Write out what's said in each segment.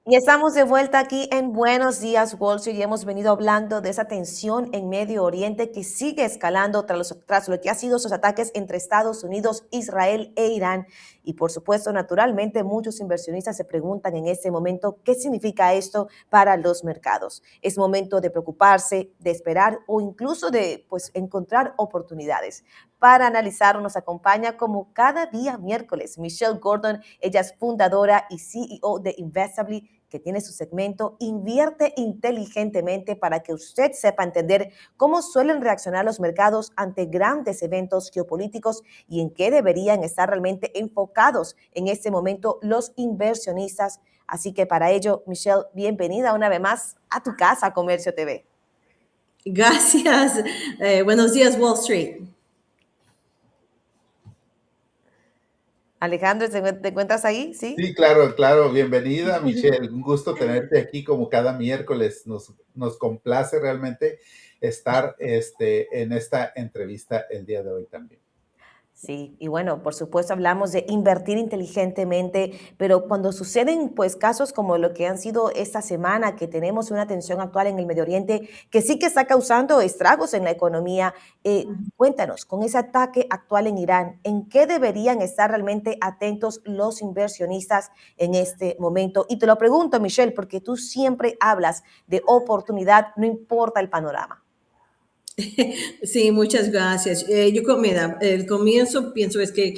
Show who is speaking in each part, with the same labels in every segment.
Speaker 1: Y estamos de vuelta aquí en Buenos Días, Wall Street, y hemos venido hablando de esa tensión en Medio Oriente que sigue escalando tras lo que ha sido esos ataques entre Estados Unidos, Israel e Irán. Y por supuesto, naturalmente, muchos inversionistas se preguntan en este momento qué significa esto para los mercados. Es momento de preocuparse, de esperar o incluso de encontrar oportunidades. Para analizarlo nos acompaña como cada día miércoles Michelle Gordon. Ella es fundadora y CEO de Investably, que tiene su segmento Invierte Inteligentemente, para que usted sepa entender cómo suelen reaccionar los mercados ante grandes eventos geopolíticos y en qué deberían estar realmente enfocados en este momento los inversionistas. Así que para ello, Michelle, bienvenida una vez más a tu casa, Comercio TV.
Speaker 2: Gracias. Buenos días, Wall Street.
Speaker 1: Alejandro, ¿te encuentras ahí?
Speaker 3: Sí, claro. Bienvenida, Michelle. Un gusto tenerte aquí como cada miércoles. Nos complace realmente estar en esta entrevista el día de hoy también.
Speaker 1: Sí, y bueno, por supuesto hablamos de invertir inteligentemente, pero cuando suceden casos como lo que han sido esta semana, que tenemos una tensión actual en el Medio Oriente que sí que está causando estragos en la economía, cuéntanos, con ese ataque actual en Irán, ¿en qué deberían estar realmente atentos los inversionistas en este momento? Y te lo pregunto, Michelle, porque tú siempre hablas de oportunidad, no importa el panorama.
Speaker 2: Sí, muchas gracias. Mira, el comienzo pienso es que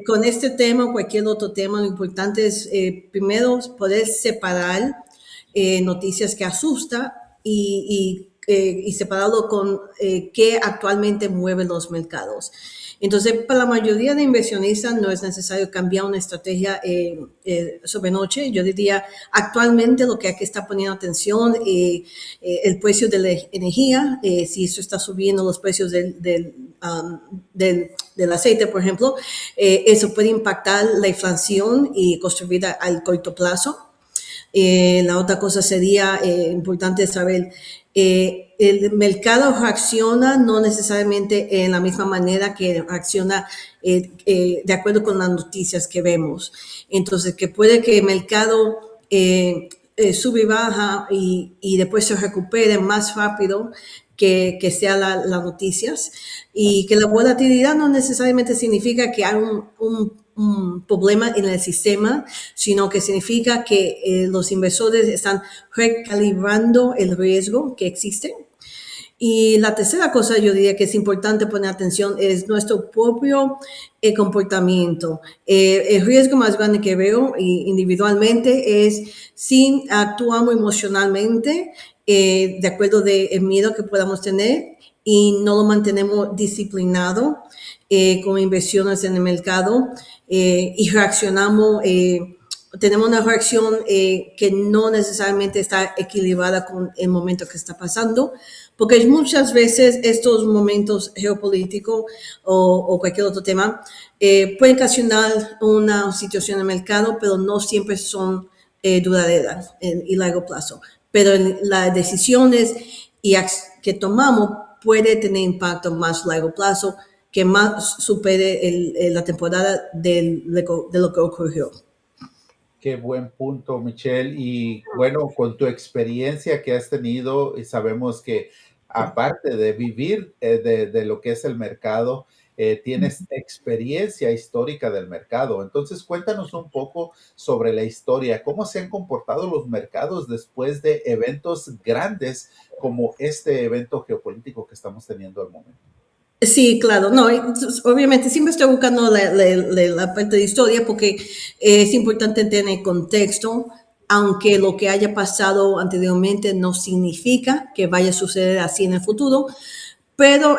Speaker 2: con este tema o cualquier otro tema, lo importante es primero poder separar noticias que asustan y separarlo con qué actualmente mueve los mercados. Entonces, para la mayoría de inversionistas no es necesario cambiar una estrategia sobre noche. Yo diría, actualmente lo que hay que estar poniendo atención el precio de la energía, si eso está subiendo los precios del aceite, por ejemplo, eso puede impactar la inflación y costo de vida al corto plazo. La otra cosa sería importante saber, el mercado reacciona no necesariamente en la misma manera que reacciona de acuerdo con las noticias que vemos. Entonces, que puede que el mercado sube y baja y después se recupere más rápido que sea las noticias, y que la volatilidad no necesariamente significa que hay un problema en el sistema, sino que significa que los inversores están recalibrando el riesgo que existe. Y la tercera cosa yo diría que es importante poner atención es nuestro propio comportamiento. El riesgo más grande que veo individualmente es si actuamos emocionalmente de acuerdo del miedo que podamos tener y no lo mantenemos disciplinado con inversiones en el mercado y reaccionamos. Tenemos una reacción que no necesariamente está equilibrada con el momento que está pasando, porque muchas veces estos momentos geopolíticos o cualquier otro tema pueden ocasionar una situación en el mercado, pero no siempre son duraderas y largo plazo. Pero las decisiones que tomamos puede tener impacto más largo plazo que más supere la temporada de lo que ocurrió.
Speaker 3: Qué buen punto, Michelle. Y bueno, con tu experiencia que has tenido, y sabemos que aparte de vivir de lo que es el mercado, tienes experiencia histórica del mercado. Entonces, cuéntanos un poco sobre la historia, cómo se han comportado los mercados después de eventos grandes como este evento geopolítico que estamos teniendo al momento.
Speaker 2: Sí, claro, no, obviamente siempre estoy buscando la parte de historia porque es importante tener contexto, aunque lo que haya pasado anteriormente no significa que vaya a suceder así en el futuro, pero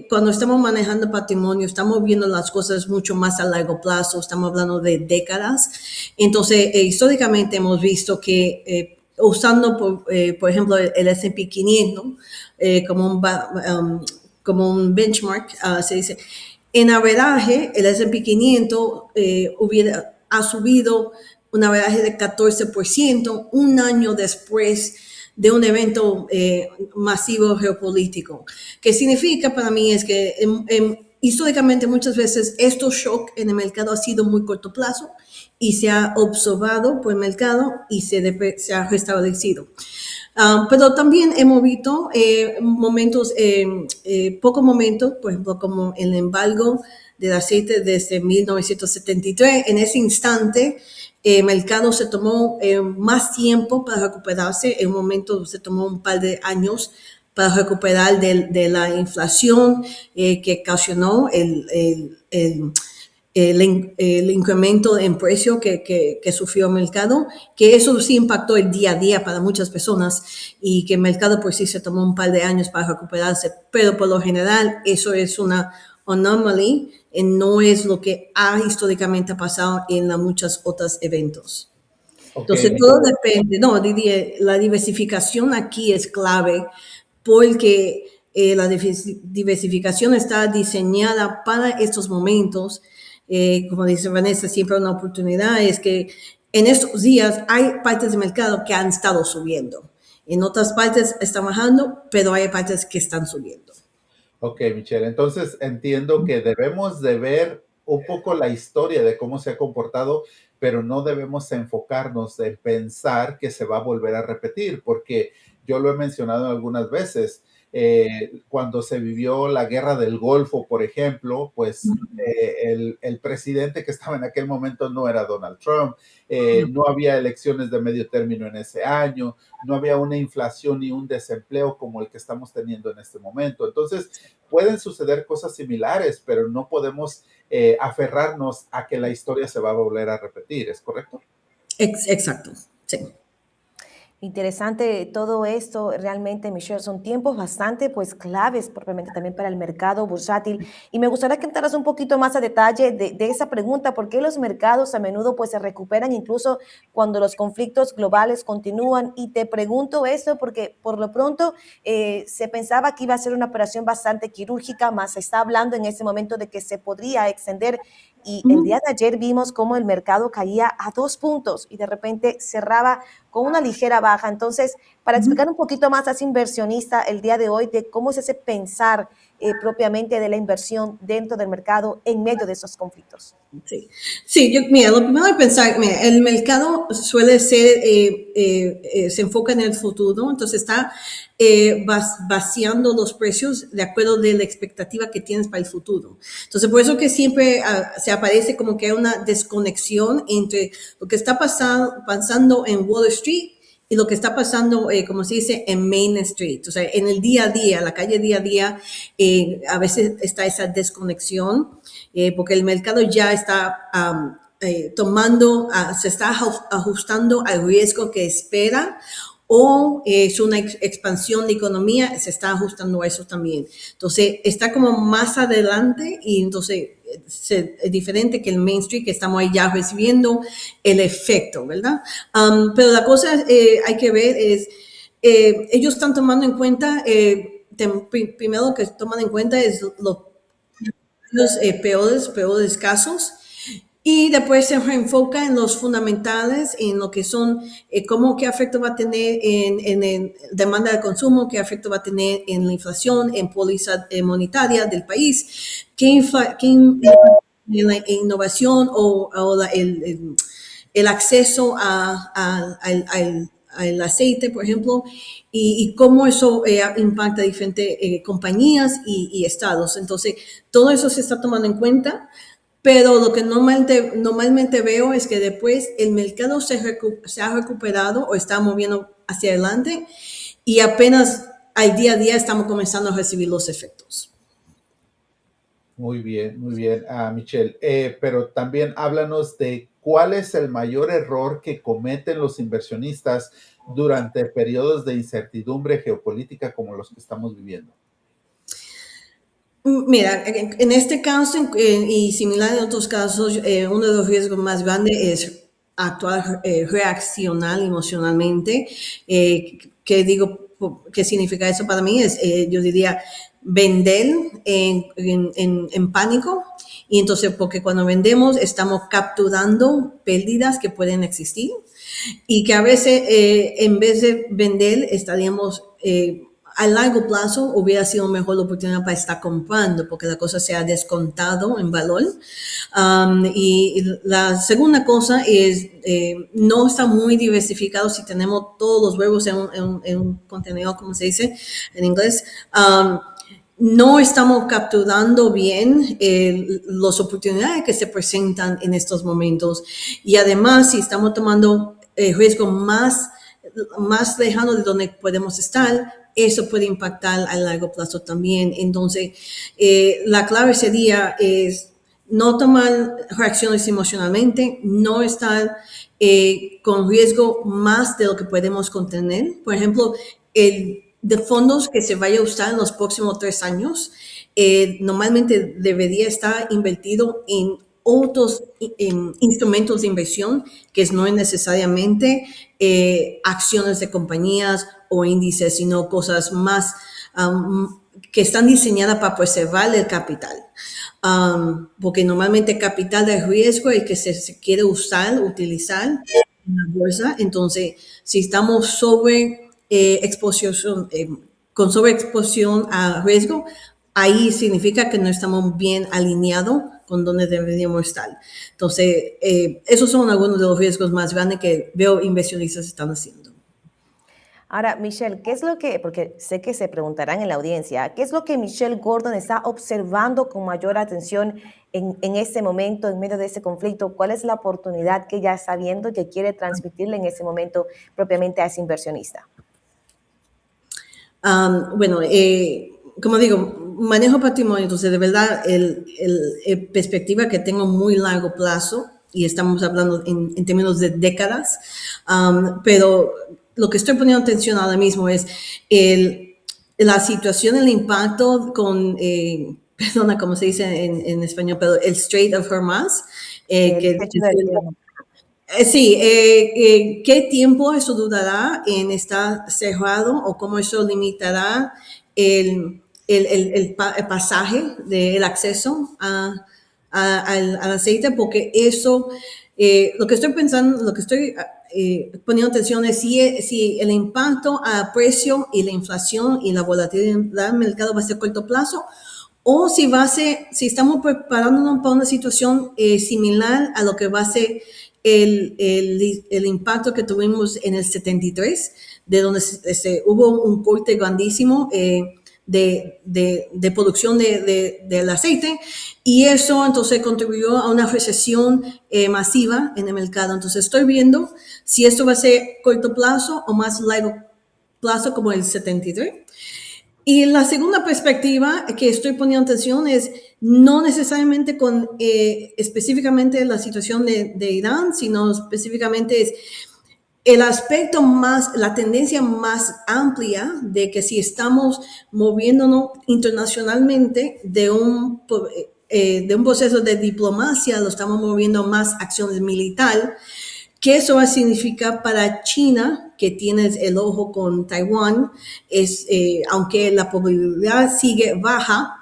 Speaker 2: cuando estamos manejando patrimonio, estamos viendo las cosas mucho más a largo plazo, estamos hablando de décadas. Entonces, históricamente hemos visto que usando, por ejemplo, el S&P 500 como un benchmark, se dice, en averaje, el S&P 500 ha subido un averaje de 14% un año después de un evento masivo geopolítico. ¿Qué significa para mí? Es que históricamente muchas veces estos shocks en el mercado han sido muy corto plazo y se ha observado por el mercado y se ha restablecido. Pero también hemos visto momentos, pocos momentos, por ejemplo, como el embargo del aceite desde 1973. En ese instante, el mercado se tomó más tiempo para recuperarse. En un momento se tomó un par de años para recuperar de la inflación que ocasionó el incremento en precio que sufrió el mercado, que eso sí impactó el día a día para muchas personas y que el mercado por sí se tomó un par de años para recuperarse, pero por lo general eso es una anomaly y no es lo que ha históricamente pasado en muchos otros eventos.
Speaker 3: Ok,
Speaker 2: Entonces todo depende, no, diría, la diversificación aquí es clave porque la diversificación está diseñada para estos momentos. Como dice Vanessa, siempre una oportunidad es que en estos días hay partes del mercado que han estado subiendo. En otras partes están bajando, pero hay partes que están subiendo.
Speaker 3: ok, Michelle. Entonces entiendo que debemos de ver un poco la historia de cómo se ha comportado, pero no debemos enfocarnos en pensar que se va a volver a repetir, porque yo lo he mencionado algunas veces. Cuando se vivió la guerra del Golfo, por ejemplo, pues el presidente que estaba en aquel momento no era Donald Trump, no había elecciones de medio término en ese año, no había una inflación ni un desempleo como el que estamos teniendo en este momento. Entonces, pueden suceder cosas similares, pero no podemos aferrarnos a que la historia se va a volver a repetir, ¿es correcto?
Speaker 2: Exacto, sí.
Speaker 1: Interesante todo esto, realmente, Michelle, son tiempos bastante pues claves propiamente también para el mercado bursátil y me gustaría que entraras un poquito más a detalle de esa pregunta, ¿por qué los mercados a menudo pues se recuperan incluso cuando los conflictos globales continúan? Y te pregunto esto porque por lo pronto se pensaba que iba a ser una operación bastante quirúrgica, más se está hablando en ese momento de que se podría extender y el día de ayer vimos cómo el mercado caía a 2 puntos y de repente cerraba con una ligera baja. Entonces, para explicar un poquito más a ese inversionista el día de hoy de cómo es ese pensar propiamente de la inversión dentro del mercado en medio de esos conflictos.
Speaker 2: Sí, sí, mira, lo primero es pensar, mira, el mercado suele ser, se enfoca en el futuro, entonces está vaciando los precios de acuerdo de la expectativa que tienes para el futuro. Entonces, por eso que siempre se aparece como que hay una desconexión entre lo que está pasando en Wall Street y lo que está pasando, como se dice, en Main Street. O sea, en el día a día, la calle día a día, a veces está esa desconexión, porque el mercado ya está se está ajustando al riesgo que espera o es una expansión de economía, se está ajustando a eso también. Entonces, está como más adelante y entonces es diferente que el Main Street, que estamos ahí ya recibiendo el efecto, ¿verdad? Pero la cosa hay que ver es, ellos están tomando en cuenta, primero lo que toman en cuenta es los peores casos. Y después se enfoca en los fundamentales, en lo que son, cómo, qué efecto va a tener en demanda de consumo, qué efecto va a tener en la inflación, en póliza monetaria del país, en la innovación o el acceso al aceite, por ejemplo, y cómo eso impacta a diferentes compañías y estados. Entonces, todo eso se está tomando en cuenta. Pero lo que normalmente veo es que después el mercado se ha recuperado o está moviendo hacia adelante y apenas al día a día estamos comenzando a recibir los efectos.
Speaker 3: Muy bien, Michelle. Pero también háblanos de cuál es el mayor error que cometen los inversionistas durante periodos de incertidumbre geopolítica como los que estamos viviendo.
Speaker 2: Mira, en este caso y similar en otros casos, uno de los riesgos más grandes es actuar reaccionar emocionalmente. ¿Qué significa eso para mí? Yo diría, vender en pánico. Y entonces, porque cuando vendemos, estamos capturando pérdidas que pueden existir y que a veces, en vez de vender, estaríamos a largo plazo hubiera sido mejor la oportunidad para estar comprando porque la cosa se ha descontado en valor. Y la segunda cosa es, no está muy diversificado si tenemos todos los huevos en un contenedor, como se dice en inglés. No estamos capturando bien las oportunidades que se presentan en estos momentos. Y además, si estamos tomando riesgo más lejano de donde podemos estar, eso puede impactar a largo plazo también. Entonces, la clave sería es no tomar reacciones emocionalmente, no estar con riesgo más de lo que podemos contener. Por ejemplo, de fondos que se vaya a usar en los próximos 3 años, normalmente debería estar invertido en otros instrumentos de inversión que no es necesariamente acciones de compañías o índices, sino cosas más que están diseñadas para preservar el capital. Porque normalmente capital de riesgo es que se quiere utilizar en la bolsa. Entonces, si estamos con sobreexposición a riesgo, ahí significa que no estamos bien alineados con donde deberíamos estar. Entonces, esos son algunos de los riesgos más grandes que veo inversionistas están haciendo.
Speaker 1: Ahora, Michelle, ¿qué es lo que, porque sé que se preguntarán en la audiencia, qué es lo que Michelle Gordon está observando con mayor atención en este momento, en medio de ese conflicto? ¿Cuál es la oportunidad que ella está viendo que quiere transmitirle en ese momento propiamente a ese inversionista?
Speaker 2: Bueno, como digo, manejo patrimonio, entonces de verdad el perspectiva que tengo muy largo plazo y estamos hablando en términos de décadas, pero lo que estoy poniendo atención ahora mismo es la situación, el impacto con, perdona, ¿cómo se dice en español? Pero el Strait of Hormuz. Sí, ¿qué tiempo eso durará en estar cerrado o cómo eso limitará el pasaje del acceso al aceite? Porque eso, lo que estoy pensando, lo que estoy poniendo atención es si el impacto a precio y la inflación y la volatilidad del mercado va a ser a corto plazo o si estamos preparándonos para una situación similar a lo que va a ser el impacto que tuvimos en el 73, de donde hubo un corte grandísimo de producción del aceite, y eso entonces contribuyó a una recesión masiva en el mercado. Entonces estoy viendo si esto va a ser corto plazo o más largo plazo como el 73. Y la segunda perspectiva que estoy poniendo atención es no necesariamente con específicamente la situación de Irán, sino específicamente es el aspecto más, la tendencia más amplia de que si estamos moviéndonos internacionalmente de un proceso de diplomacia, lo estamos moviendo más acciones militares, ¿qué eso va a significar para China, que tienes el ojo con Taiwán? Aunque la probabilidad sigue baja,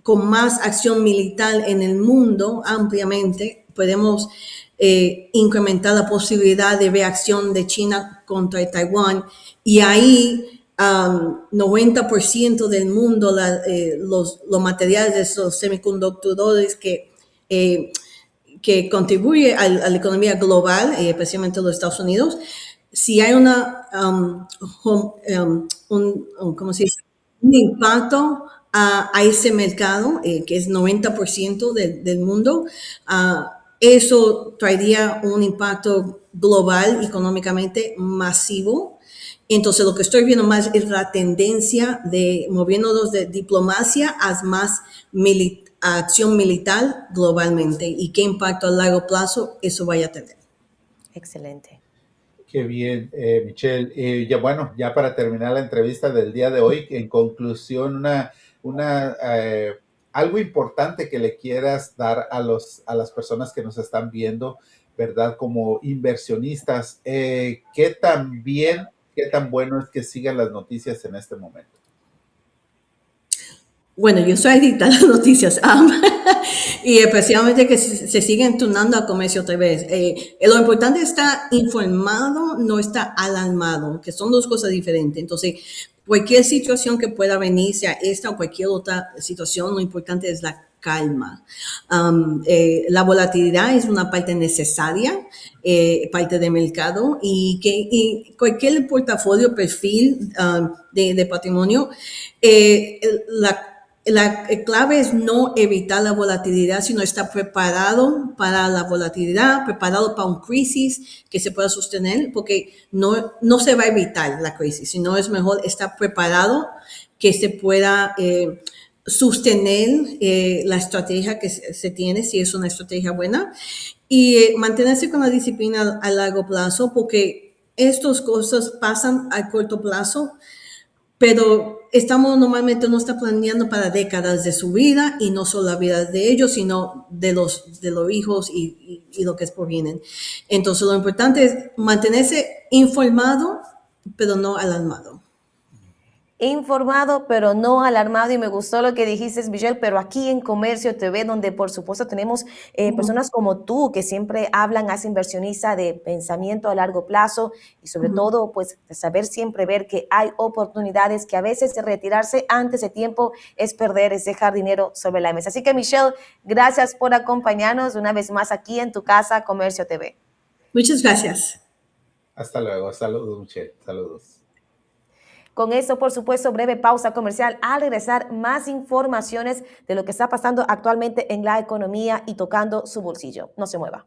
Speaker 2: con más acción militar en el mundo ampliamente, podemos incrementar la posibilidad de reacción de China contra Taiwán. Y ahí 90% del mundo, los materiales de esos semiconductores que contribuye a la economía global, especialmente los Estados Unidos, si hay ¿cómo se dice? Un impacto a ese mercado, que es 90% del mundo, eso traería un impacto global económicamente masivo. Entonces, lo que estoy viendo más es la tendencia de moviéndonos de diplomacia a más acción militar globalmente y qué impacto a largo plazo eso vaya a tener.
Speaker 1: Excelente.
Speaker 3: Qué bien, Michelle. Ya para terminar la entrevista del día de hoy, en conclusión, algo importante que le quieras dar a las personas que nos están viendo, ¿verdad? Como inversionistas, ¿qué tan bueno es que sigan las noticias en este momento?
Speaker 2: Bueno, yo soy adicta a las noticias. Y especialmente que se siguen turnando a comercio otra vez. Lo importante está informado, no está alarmado, que son dos cosas diferentes. Entonces, cualquier situación que pueda venir, sea esta o cualquier otra situación, lo importante es la calma. La volatilidad es una parte necesaria, parte del mercado, y cualquier portafolio, perfil de patrimonio, la clave es no evitar la volatilidad, sino estar preparado para la volatilidad, preparado para un crisis que se pueda sostener, porque no se va a evitar la crisis, sino es mejor estar preparado que se pueda sostener la estrategia que se tiene, si es una estrategia buena, y mantenerse con la disciplina a largo plazo, porque estas cosas pasan a corto plazo, pero normalmente uno está planeando para décadas de su vida, y no solo la vida de ellos, sino de los hijos y lo que es por vienen. Entonces, lo importante es mantenerse informado, pero no alarmado.
Speaker 1: Informado, pero no alarmado. Y me gustó lo que dijiste, Michelle, pero aquí en Comercio TV, donde por supuesto tenemos personas como tú que siempre hablan, as inversionista de pensamiento a largo plazo y sobre todo, pues, de saber siempre ver que hay oportunidades, que a veces retirarse antes de tiempo es perder, es dejar dinero sobre la mesa. Así que, Michelle, gracias por acompañarnos una vez más aquí en tu casa, Comercio TV.
Speaker 2: Muchas gracias.
Speaker 3: Hasta luego. Saludos, Michelle. Saludos.
Speaker 1: Con esto, por supuesto, breve pausa comercial. Al regresar, más informaciones de lo que está pasando actualmente en la economía y tocando su bolsillo. No se mueva.